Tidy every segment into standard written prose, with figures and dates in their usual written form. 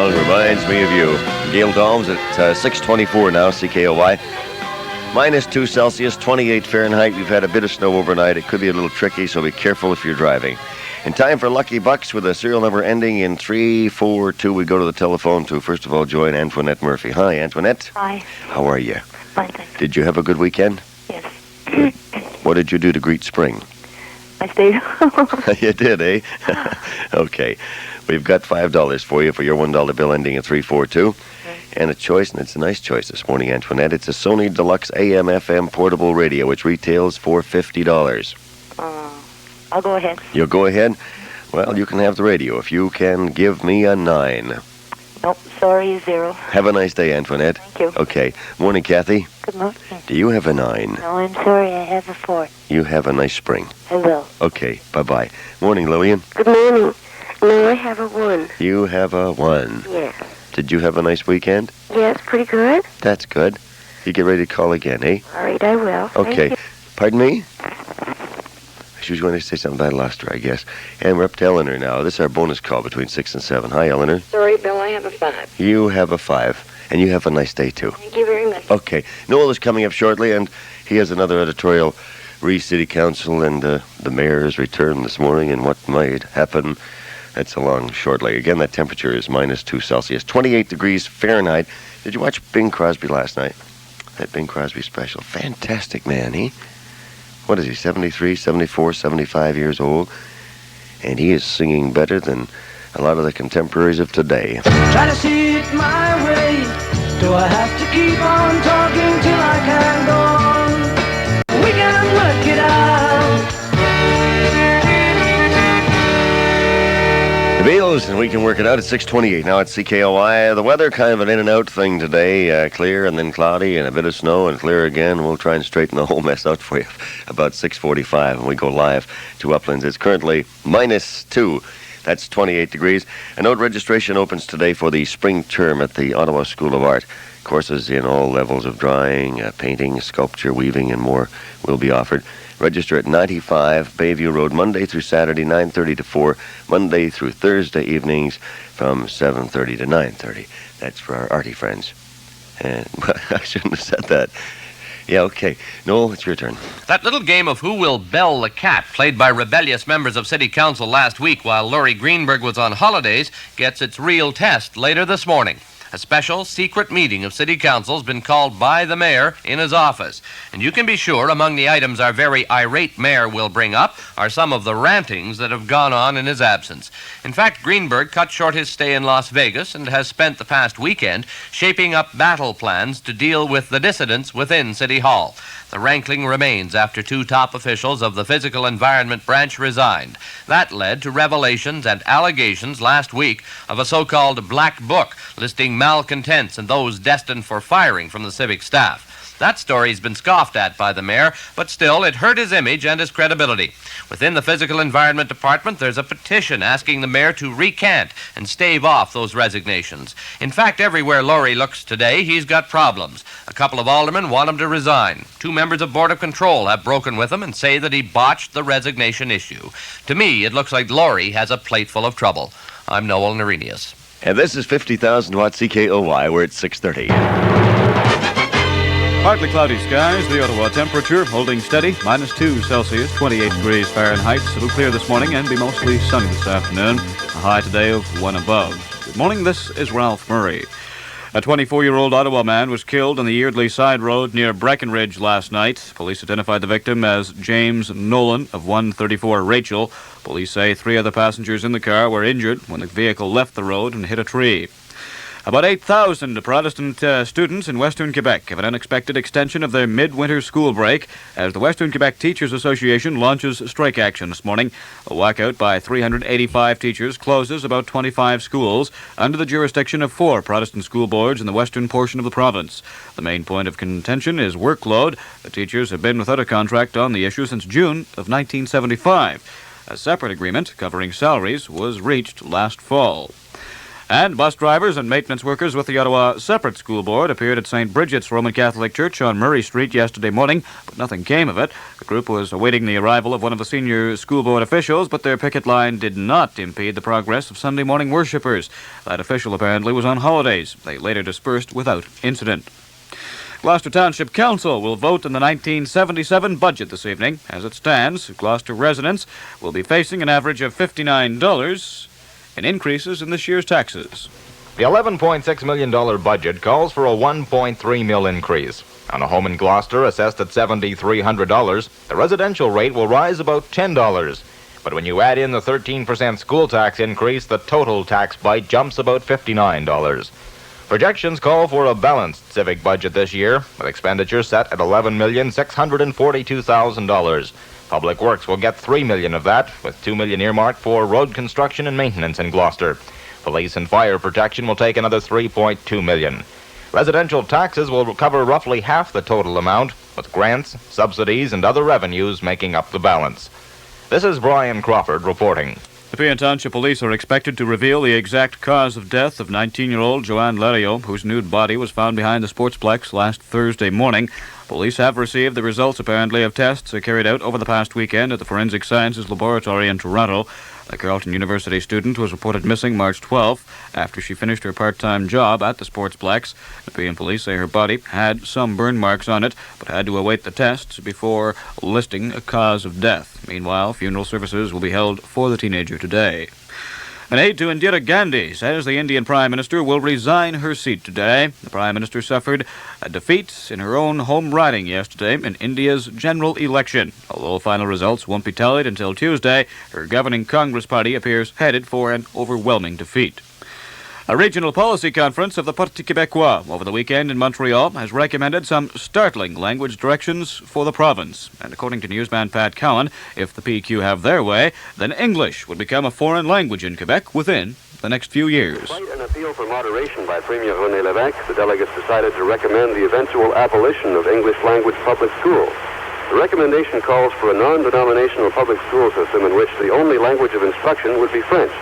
song reminds me of you. Gail Domes at 6:24 now, CKOY. -2 Celsius, 28 Fahrenheit. We've had a bit of snow overnight. It could be a little tricky, so be careful if you're driving. In time for Lucky Bucks with a serial number ending in 342. We go to the telephone to, first of all, join Antoinette Murphy. Hi, Antoinette. Hi. How are you? Fine, thanks. Did you have a good weekend? Yes. What did you do to greet spring? I stayed home. You did, eh? Okay. We've got $5 for you for your $1 bill ending in 342. And a choice, and it's a nice choice this morning, Antoinette. It's a Sony Deluxe AM/FM portable radio, which retails for $50. I'll go ahead. You'll go ahead? Well, you can have the radio if you can give me a 9. Nope, sorry, 0. Have a nice day, Antoinette. Thank you. Okay. Morning, Kathy. Good morning. Do you have a 9? No, I'm sorry, I have a 4. You have a nice spring. I will. Okay, bye-bye. Morning, Lillian. Good morning. No, I have a 1. You have a 1. Yes. Did you have a nice weekend? Yes, pretty good. That's good. You get ready to call again, eh? All right, I will. Okay. Pardon me? She was going to say something, but I lost her, I guess. And we're up to Eleanor now. This is our bonus call between 6 and 7. Hi, Eleanor. Sorry, Bill, I have a 5. You have a 5. And you have a nice day, too. Thank you very much. Okay. Noel is coming up shortly, and he has another editorial re City Council and the mayor's return this morning and what might happen. That's along shortly. Again, that temperature is -2 Celsius, 28 degrees Fahrenheit. Did you watch Bing Crosby last night? That Bing Crosby special. Fantastic man, eh? What is he, 73, 74, 75 years old? And he is singing better than a lot of the contemporaries of today. Try to see it my way. Do I have to keep on talking till I can go on? We can work it out. The Beatles, and we can work it out at 6:28 now at CKOY. The weather, kind of an in and out thing today. Clear and then cloudy and a bit of snow and clear again. We'll try and straighten the whole mess out for you about 6:45 when we go live to Uplands. It's currently -2. That's 28 degrees. A note: registration opens today for the spring term at the Ottawa School of Art. Courses in all levels of drawing, painting, sculpture, weaving, and more will be offered. Register at 95 Bayview Road, Monday through Saturday, 9:30 to 4, Monday through Thursday evenings from 7:30 to 9:30. That's for our arty friends. And I shouldn't have said that. Yeah, okay. Noel, it's your turn. That little game of Who Will Bell the Cat, played by rebellious members of City Council last week while Laurie Greenberg was on holidays, gets its real test later this morning. A special secret meeting of City Council's been called by the mayor in his office. And you can be sure among the items our very irate mayor will bring up are some of the rantings that have gone on in his absence. In fact, Greenberg cut short his stay in Las Vegas and has spent the past weekend shaping up battle plans to deal with the dissidents within City Hall. The rankling remains after 2 top officials of the Physical Environment Branch resigned. That led to revelations and allegations last week of a so-called black book listing malcontents and those destined for firing from the civic staff. That story's been scoffed at by the mayor, but still it hurt his image and his credibility. Within the Physical Environment Department, there's a petition asking the mayor to recant and stave off those resignations. In fact, everywhere Laurie looks today, he's got problems. A couple of aldermen want him to resign. 2 members of Board of Control have broken with him and say that he botched the resignation issue. To me, it looks like Laurie has a plate full of trouble. I'm Noel Nerenius. And this is 50,000 watt CKOY. We're at 6:30. Partly cloudy skies, the Ottawa temperature holding steady, -2 Celsius, 28 degrees Fahrenheit. It'll clear this morning and be mostly sunny this afternoon. A high today of 1 above. Good morning, this is Ralph Murray. A 24-year-old Ottawa man was killed on the Eardley Side Road near Breckenridge last night. Police identified the victim as James Nolan of 134 Rachel. Police say 3 other passengers in the car were injured when the vehicle left the road and hit a tree. About 8,000 Protestant students in Western Quebec have an unexpected extension of their midwinter school break as the Western Quebec Teachers Association launches strike action this morning. A walkout by 385 teachers closes about 25 schools under the jurisdiction of 4 Protestant school boards in the western portion of the province. The main point of contention is workload. The teachers have been without a contract on the issue since June of 1975. A separate agreement covering salaries was reached last fall. And bus drivers and maintenance workers with the Ottawa Separate School Board appeared at St. Bridget's Roman Catholic Church on Murray Street yesterday morning, but nothing came of it. The group was awaiting the arrival of one of the senior school board officials, but their picket line did not impede the progress of Sunday morning worshippers. That official apparently was on holidays. They later dispersed without incident. Gloucester Township Council will vote on the 1977 budget this evening. As it stands, Gloucester residents will be facing an average of $59 in increases in this year's taxes. The $11.6 million budget calls for a $1.3 million increase. On a home in Gloucester assessed at $7,300, the residential rate will rise about $10. But when you add in the 13% school tax increase, the total tax bite jumps about $59. Projections call for a balanced civic budget this year, with expenditures set at $11,642,000. Public Works will get $3 million of that, with $2 million earmarked for road construction and maintenance in Gloucester. Police and fire protection will take another $3.2 million. Residential taxes will cover roughly half the total amount, with grants, subsidies, and other revenues making up the balance. This is Brian Crawford reporting. The Peon Township Police are expected to reveal the exact cause of death of 19-year-old Joanne Lerio, whose nude body was found behind the Sportsplex last Thursday morning. Police have received the results, apparently, of tests carried out over the past weekend at the Forensic Sciences Laboratory in Toronto. The Carleton University student was reported missing March 12th after she finished her part-time job at the Sportsplex. The Peon police say her body had some burn marks on it, but had to await the tests before listing a cause of death. Meanwhile, funeral services will be held for the teenager today. An aide to Indira Gandhi says the Indian Prime Minister will resign her seat today. The Prime Minister suffered a defeat in her own home riding yesterday in India's general election. Although final results won't be tallied until Tuesday, her governing Congress party appears headed for an overwhelming defeat. A regional policy conference of the Parti Québécois over the weekend in Montreal has recommended some startling language directions for the province. And according to newsman Pat Cowan, if the PQ have their way, then English would become a foreign language in Quebec within the next few years. Despite an appeal for moderation by Premier René Lévesque, the delegates decided to recommend the eventual abolition of English language public schools. The recommendation calls for a non-denominational public school system in which the only language of instruction would be French.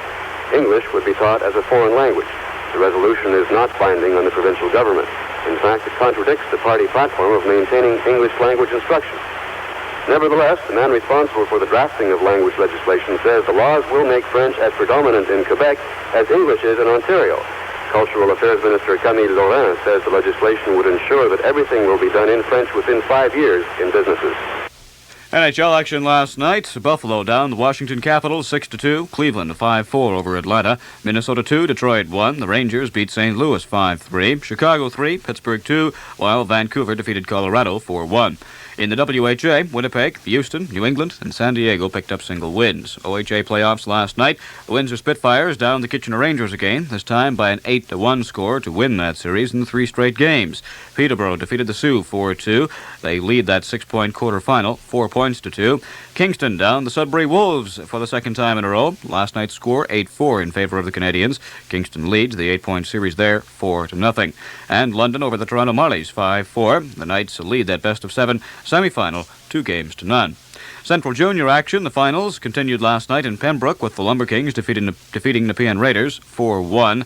English would be taught as a foreign language. The resolution is not binding on the provincial government. In fact, it contradicts the party platform of maintaining English language instruction. Nevertheless, the man responsible for the drafting of language legislation says the laws will make French as predominant in Quebec as English is in Ontario. Cultural Affairs Minister Camille Laurent says the legislation would ensure that everything will be done in French within 5 years in businesses. NHL action last night. Buffalo down the Washington Capitals 6-2. Cleveland 5-4 over Atlanta. Minnesota 2, Detroit 1. The Rangers beat St. Louis 5-3. Chicago 3, Pittsburgh 2, while Vancouver defeated Colorado 4-1. In the WHA, Winnipeg, Houston, New England, and San Diego picked up single wins. OHA playoffs last night. The Windsor Spitfires down the Kitchener Rangers again, this time by an 8-1 score to win that series in 3 straight games. Peterborough defeated the Sioux 4-2. They lead that 6-point quarterfinal, 4-2. Kingston down the Sudbury Wolves for the second time in a row. Last night's score 8-4 in favor of the Canadians. Kingston leads the 8-point series there 4-0. And London over the Toronto Marlies 5-4. The Knights lead that best-of-7 semi-final 2-0. Central Junior action, the finals, continued last night in Pembroke with the Lumber Kings defeating Nepean Raiders 4-1.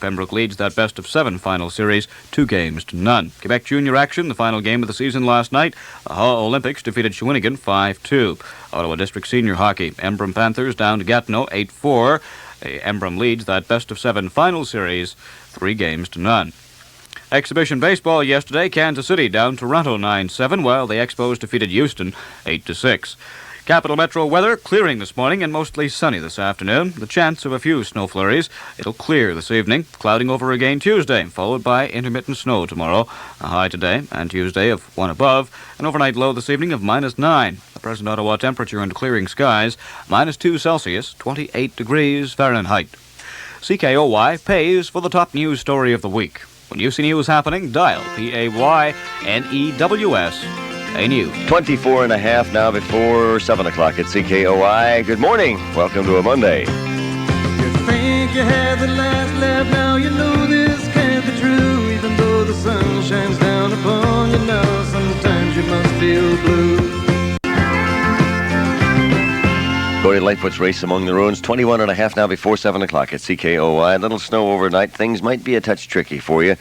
Pembroke leads that best-of-7 final series 2-0. Quebec Junior action, the final game of the season last night. The Haw Olympics defeated Shawinigan 5-2. Ottawa District Senior Hockey, Embrun Panthers down to Gatineau 8-4. Embrun leads that best-of-7 final series 3-0. Exhibition baseball yesterday, Kansas City down Toronto 9-7, while the Expos defeated Houston 8-6. Capital Metro weather clearing this morning and mostly sunny this afternoon. The chance of a few snow flurries. It'll clear this evening, clouding over again Tuesday, followed by intermittent snow tomorrow. A high today and Tuesday of 1 above. An overnight low this evening of -9. The present Ottawa temperature under clearing skies, -2 Celsius, 28 degrees Fahrenheit. CKOY pays for the top news story of the week. When you see news happening, dial PAYNEWS. A news. 24 and a half now before 7 o'clock at CKOY. Good morning. Welcome to a Monday. You think you had the last laugh, now you know this can't be true. Even though the sun shines down upon you now, sometimes you must feel blue. Going Lightfoot's race among the ruins. 21.5 now before 7 o'clock at CKOY. A little snow overnight. Things might be a touch tricky for you,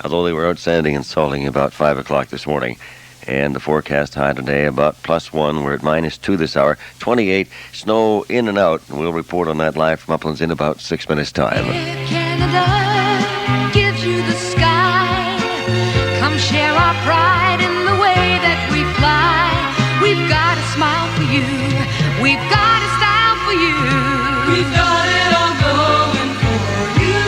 although they were outstanding and salting about 5 o'clock this morning. And the forecast high today about +1. We're at -2 this hour. 28. Snow in and out. We'll report on that live from Uplands in about 6 minutes' time. Air Canada gives you the sky. Come share our pride in the way that we fly. We've got a smile for you. We've got a style for you. We've got it all going for you.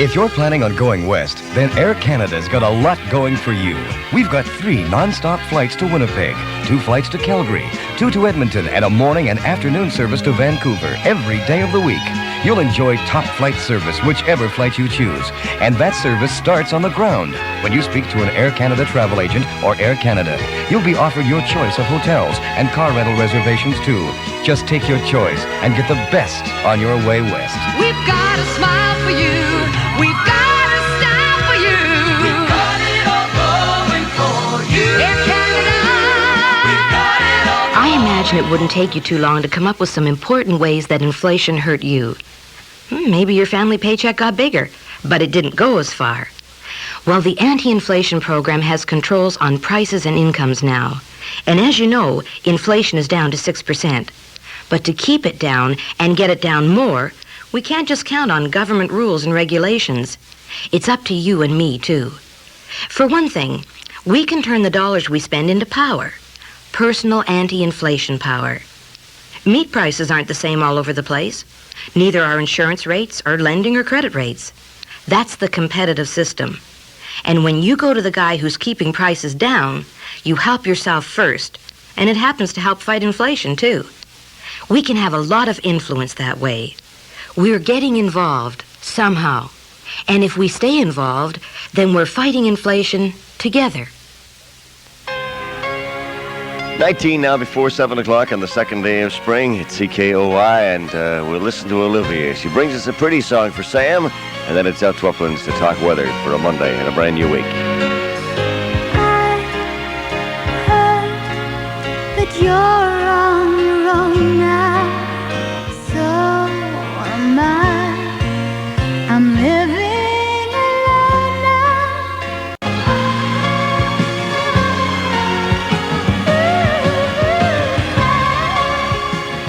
If you're planning on going west, then Air Canada's got a lot going for you. We've got 3 non-stop flights to Winnipeg, 2 flights to Calgary, 2 to Edmonton, and a morning and afternoon service to Vancouver every day of the week. You'll enjoy top flight service, whichever flight you choose. And that service starts on the ground. When you speak to an Air Canada travel agent or Air Canada, you'll be offered your choice of hotels and car rental reservations too. Just take your choice and get the best on your way west. We've got a smile for you. We've got a style for you. We've got it all going for you. Air Canada. We've got it all. I imagine it wouldn't take you too long to come up with some important ways that inflation hurt you. Maybe your family paycheck got bigger, but it didn't go as far. Well, the anti-inflation program has controls on prices and incomes now. And as you know, inflation is down to 6%. But to keep it down and get it down more, we can't just count on government rules and regulations. It's up to you and me, too. For one thing, we can turn the dollars we spend into power. Personal anti-inflation power. Meat prices aren't the same all over the place. Neither are insurance rates or lending or credit rates. That's the competitive system. And when you go to the guy who's keeping prices down, you help yourself first. And it happens to help fight inflation, too. We can have a lot of influence that way. We're getting involved, somehow. And if we stay involved, then we're fighting inflation together. 19 now before 7 o'clock on the second day of spring at CKOY, and we'll listen to Olivia. She brings us a pretty song for Sam, and then it's out to Uplands to talk weather for a Monday and a brand new week. I heard that you're on your own now, so am I. I'm living alone now.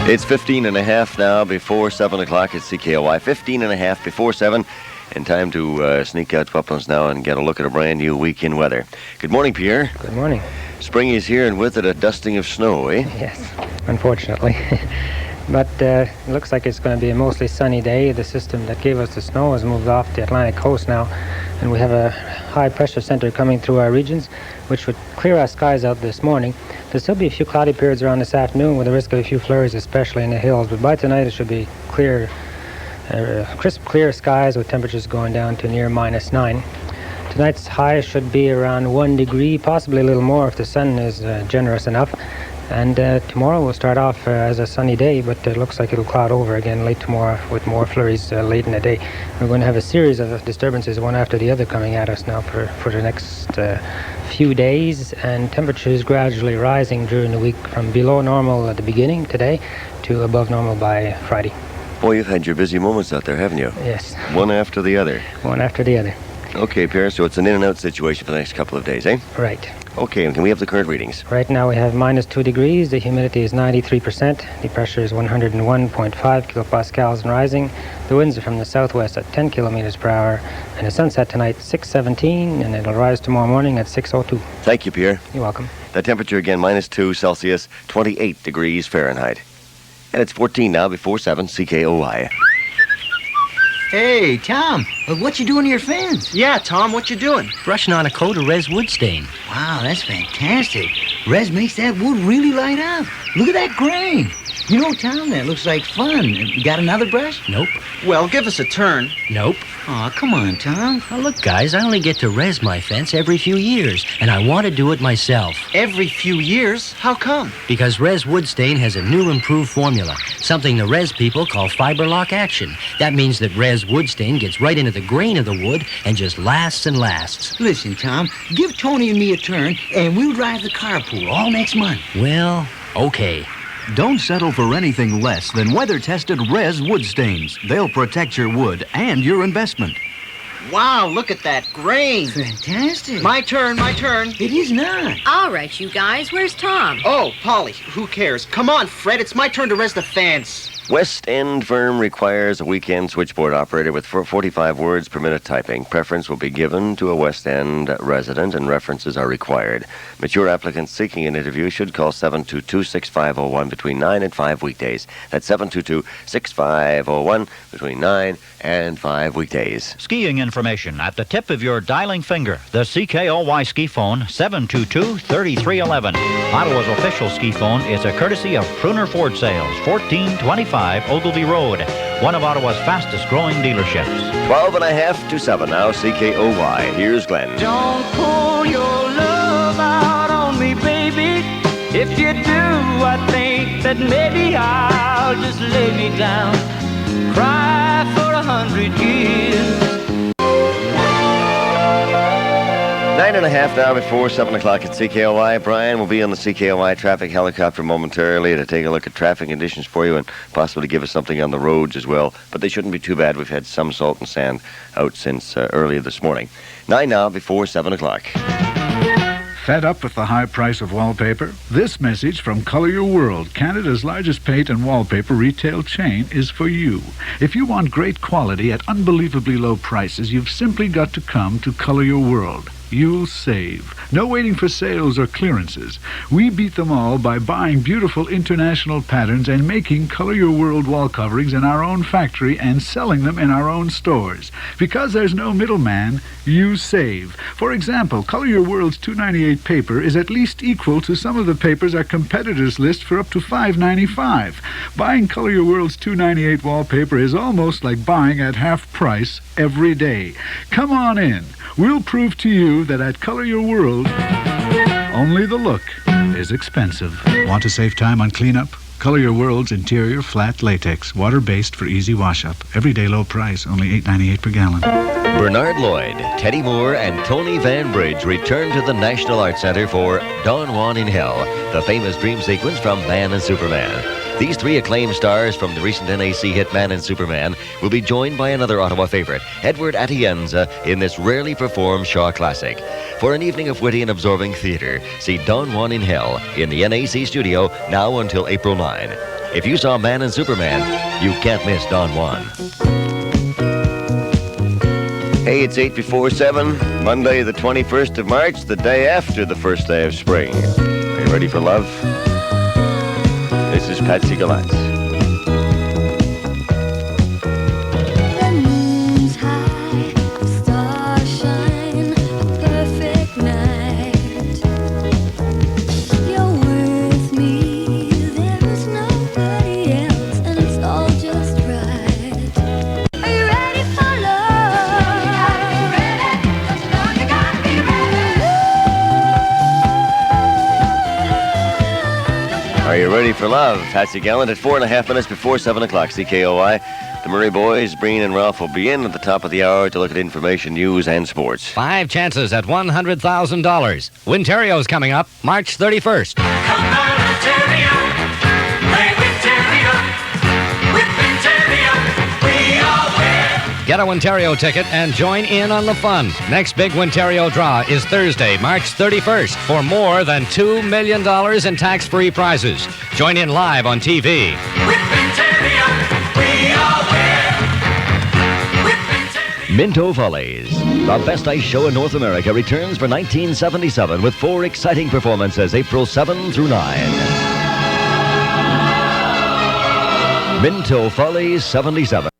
It's 15.5 now before 7 o'clock at CKOY. 15.5 before 7. And time to sneak out to Uplands now and get a look at a brand new weekend weather. Good morning, Pierre. Good morning. Spring is here, and with it a dusting of snow, eh? Yes, unfortunately. But it looks like it's going to be a mostly sunny day. The system that gave us the snow has moved off the Atlantic coast now, and we have a high pressure center coming through our regions, which would clear our skies out this morning. There'll still be a few cloudy periods around this afternoon with the risk of a few flurries, especially in the hills. But by tonight, it should be clear, crisp, clear skies with temperatures going down to near -9. Tonight's high should be around 1 degree, possibly a little more if the sun is generous enough. And tomorrow will start off as a sunny day, but it looks like it'll cloud over again late tomorrow with more flurries late in the day. We're going to have a series of disturbances, one after the other, coming at us now for the next few days, and temperatures gradually rising during the week from below normal at the beginning today to above normal by Friday. Boy, you've had your busy moments out there, haven't you? Yes. One after the other. One after the other. Okay, Pierre, so it's an in and out situation for the next couple of days, eh? Right. Okay, and can we have the current readings? Right now we have -2 degrees, the humidity is 93%, the pressure is 101.5 kilopascals and rising. The winds are from the southwest at 10 kilometers per hour, and the sunset tonight 6:17, and it'll rise tomorrow morning at 6:02. Thank you, Pierre. You're welcome. The temperature again, -2 Celsius, 28 degrees Fahrenheit. And it's 14 now before 7, CKOY. Hey, Tom, what you doing to your fence? Yeah, Tom, what you doing? Brushing on a coat of res wood stain. Wow, that's fantastic. Res makes that wood really light up. Look at that grain. You know, Tom, that looks like fun. You got another brush? Nope. Well, give us a turn. Nope. Aw, come on, Tom. Now, look, guys, I only get to res my fence every few years, and I want to do it myself. Every few years? How come? Because Res Wood Stain has a new improved formula, something the res people call fiber lock action. That means that Res Wood Stain gets right into the grain of the wood and just lasts and lasts. Listen, Tom, give Tony and me a turn, and we'll drive the carpool all next month. Well, okay. Don't settle for anything less than weather-tested Res wood stains. They'll protect your wood and your investment. Wow, look at that grain. Fantastic. My turn. It is not. All right, you guys, where's Tom? Oh, Polly, who cares? Come on, Fred, it's my turn to res the fence. West End firm requires a weekend switchboard operator with 45 words per minute typing. Preference will be given to a West End resident and references are required. Mature applicants seeking an interview should call 722-6501 between 9 and 5 weekdays. That's 722-6501 between 9 and 5 weekdays. Skiing information at the tip of your dialing finger. The CKOY ski phone, 722-3311. Ottawa's official ski phone is a courtesy of Pruner Ford Sales, 1425 Ogilvy Road, one of Ottawa's fastest growing dealerships. 12.5 to 7 now, CKOY. Here's Glenn. Don't pour your love out on me, baby. If you do, I think that maybe I'll just lay me down, cry for 100 years. 9.5 now before 7 o'clock at CKOY. Brian will be on the CKOY traffic helicopter momentarily to take a look at traffic conditions for you and possibly give us something on the roads as well. But they shouldn't be too bad. We've had some salt and sand out since early this morning. 9 now before 7 o'clock. Fed up with the high price of wallpaper? This message from Color Your World, Canada's largest paint and wallpaper retail chain, is for you. If you want great quality at unbelievably low prices, you've simply got to come to Color Your World. You'll save. No waiting for sales or clearances. We beat them all by buying beautiful international patterns and making Color Your World wall coverings in our own factory and selling them in our own stores. Because there's no middleman, you save. For example, Color Your World's $2.98 paper is at least equal to some of the papers our competitors list for up to $5.95. Buying Color Your World's $2.98 wallpaper is almost like buying at half price every day. Come on in. We'll prove to you that at Color Your World, only the look is expensive. Want to save time on cleanup? Color Your World's interior flat latex, water-based for easy wash-up. Everyday low price, only $8.98 per gallon. Bernard Lloyd, Teddy Moore, and Tony Van Bridge return to the National Arts Centre for Don Juan in Hell, the famous dream sequence from Man and Superman. These three acclaimed stars from the recent NAC hit Man and Superman will be joined by another Ottawa favorite, Edward Atienza, in this rarely performed Shaw classic. For an evening of witty and absorbing theatre, see Don Juan in Hell in the NAC studio now until April 9. If you saw Man and Superman, you can't miss Don Juan. Hey, it's 8 before 7, Monday the 21st of March, the day after the first day of spring. Are you ready for love? This is Patsy Gallant. The moon's high, the stars shine, a perfect night. You're with me, there is nobody else, and it's all just right. Are you ready for love? Are you ready? Don't you know you gotta be ready? Are you ready for love? Patsy Gallant at 4.5 minutes before 7 o'clock, CKOY. The Murray boys, Breen and Ralph, will be in at the top of the hour to look at information, news, and sports. 5 chances at $100,000. Winterio's coming up March 31st. Come on, Ontario, play Ontario, with Ontario, we all win. Get a Winterio ticket and join in on the fun. Next big Winterio draw is Thursday, March 31st, for more than $2 million in tax-free prizes. Join in live on TV. Minto Follies, the best ice show in North America, returns for 1977 with 4 exciting performances April 7 through 9. Minto Follies 77.